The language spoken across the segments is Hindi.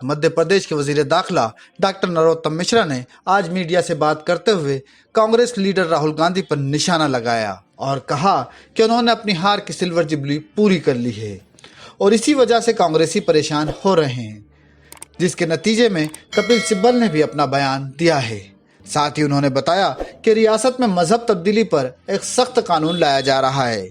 मध्य प्रदेश के वजीर दाखिला डॉक्टर नरोत्तम मिश्रा ने आज मीडिया से बात करते हुए कांग्रेस लीडर राहुल गांधी पर निशाना लगाया और कहा कि उन्होंने अपनी हार की सिल्वर जुबली पूरी कर ली है और इसी वजह से कांग्रेसी परेशान हो रहे हैं, जिसके नतीजे में कपिल सिब्बल ने भी अपना बयान दिया है। साथ ही उन्होंने बताया कि रियासत में मजहब तब्दीली पर एक सख्त कानून लाया जा रहा है,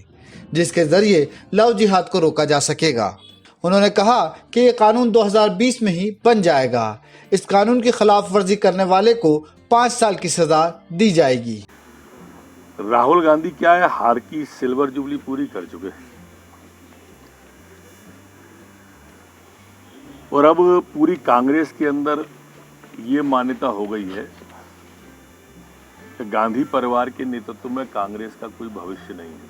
जिसके जरिए लव जिहाद को रोका जा सकेगा। उन्होंने कहा कि ये कानून 2020 में ही बन जाएगा। इस कानून की खिलाफ वर्जी करने वाले को 5 साल की सजा दी जाएगी। राहुल गांधी क्या है, हार की सिल्वर जुबली पूरी कर चुके हैं और अब पूरी कांग्रेस के अंदर ये मान्यता हो गई है कि गांधी परिवार के नेतृत्व में कांग्रेस का कोई भविष्य नहीं है।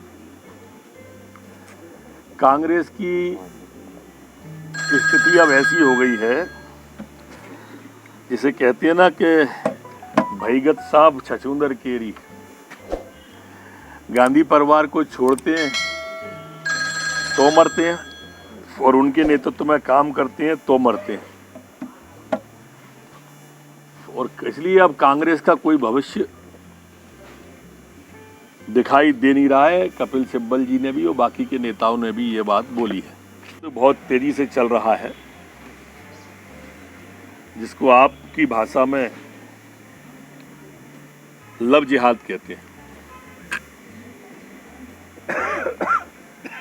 कांग्रेस की स्थिति अब ऐसी हो गई है जिसे कहते हैं ना कि भईगत साहब छछूंदर केरी। गांधी परिवार को छोड़ते हैं तो मरते हैं और उनके नेतृत्व में काम करते हैं तो मरते हैं, और इसलिए अब कांग्रेस का कोई भविष्य दिखाई दे नहीं रहा है। कपिल सिब्बल जी ने भी और बाकी के नेताओं ने भी ये बात बोली है। तो बहुत तेजी से चल रहा है, जिसको आपकी भाषा में लव जिहाद कहते हैं।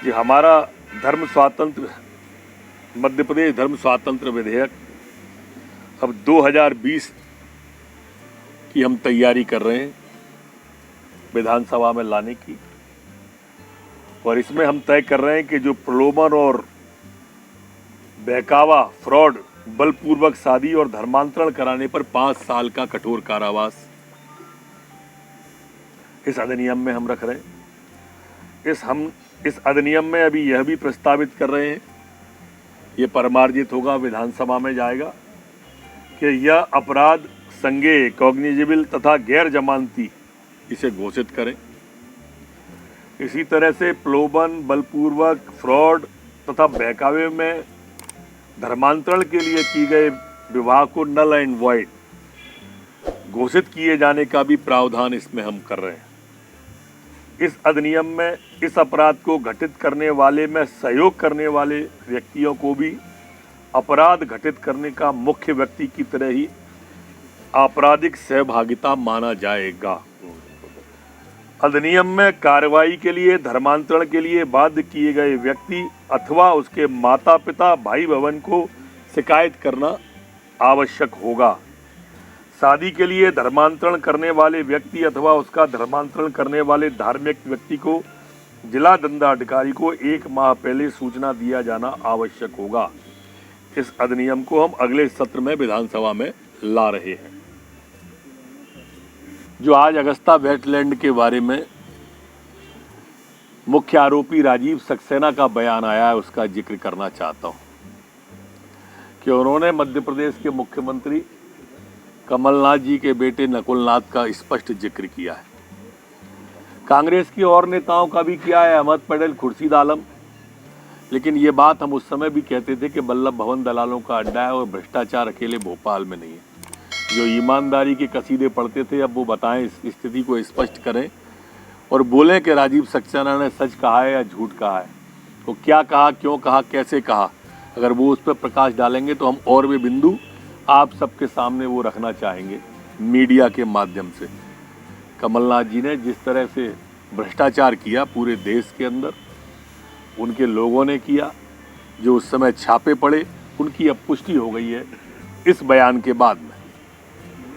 ये हमारा धर्म स्वातंत्र, मध्य प्रदेश धर्म स्वातंत्र विधेयक अब 2020 की हम तैयारी कर रहे हैं विधानसभा में लाने की, और इसमें हम तय कर रहे हैं कि जो प्रलोभन और बहकावा, फ्रॉड, बलपूर्वक शादी और धर्मांतरण कराने पर 5 साल का कठोर कारावास इस अधिनियम में हम रख रहे हैं। इस अधिनियम में अभी यह भी प्रस्तावित कर रहे हैं, ये परमार्जित होगा, विधानसभा में जाएगा, कि यह अपराध संज्ञेय, कॉग्निजेबल तथा गैर जमानती इसे घोषित करें। इसी तरह से प्रलोभन, बलपूर्वक, फ्रॉड तथा बहकावे में धर्मांतरण के लिए किए गए विवाह को नल एंड वॉइड घोषित किए जाने का भी प्रावधान इसमें हम कर रहे हैं। इस अधिनियम में इस अपराध को घटित करने वाले में सहयोग करने वाले व्यक्तियों को भी अपराध घटित करने का मुख्य व्यक्ति की तरह ही आपराधिक सहभागिता माना जाएगा। अधिनियम में कार्रवाई के लिए धर्मांतरण के लिए बाध्य किए गए व्यक्ति अथवा उसके माता पिता, भाई बहन को शिकायत करना आवश्यक होगा। शादी के लिए धर्मांतरण करने वाले व्यक्ति अथवा उसका धर्मांतरण करने वाले धार्मिक व्यक्ति को जिला दंडाधिकारी को 1 माह पहले सूचना दिया जाना आवश्यक होगा। इस अधिनियम को हम अगले सत्र में विधानसभा में ला रहे हैं। जो आज अगस्ता वेटलैंड के बारे में मुख्य आरोपी राजीव सक्सेना का बयान आया है, उसका जिक्र करना चाहता हूं कि उन्होंने मध्य प्रदेश के मुख्यमंत्री कमलनाथ जी के बेटे नकुलनाथ का स्पष्ट जिक्र किया है। कांग्रेस की और नेताओं का भी किया है, अहमद पटेल, खुर्शीद आलम, लेकिन ये बात हम उस समय भी कहते थे कि वल्लभ भवन दलालों का अड्डा है और भ्रष्टाचार अकेले भोपाल में नहीं है। जो ईमानदारी के कसीदे पढ़ते थे, अब वो बताएं, इस स्थिति को स्पष्ट करें और बोलें कि राजीव सक्सेना ने सच कहा है या झूठ कहा है, वो क्या कहा, क्यों कहा, कैसे कहा। अगर वो उस पर प्रकाश डालेंगे तो हम और भी बिंदु आप सबके सामने वो रखना चाहेंगे मीडिया के माध्यम से। कमलनाथ जी ने जिस तरह से भ्रष्टाचार किया पूरे देश के अंदर, उनके लोगों ने किया, जो उस समय छापे पड़े, उनकी अब पुष्टि हो गई है इस बयान के बाद में।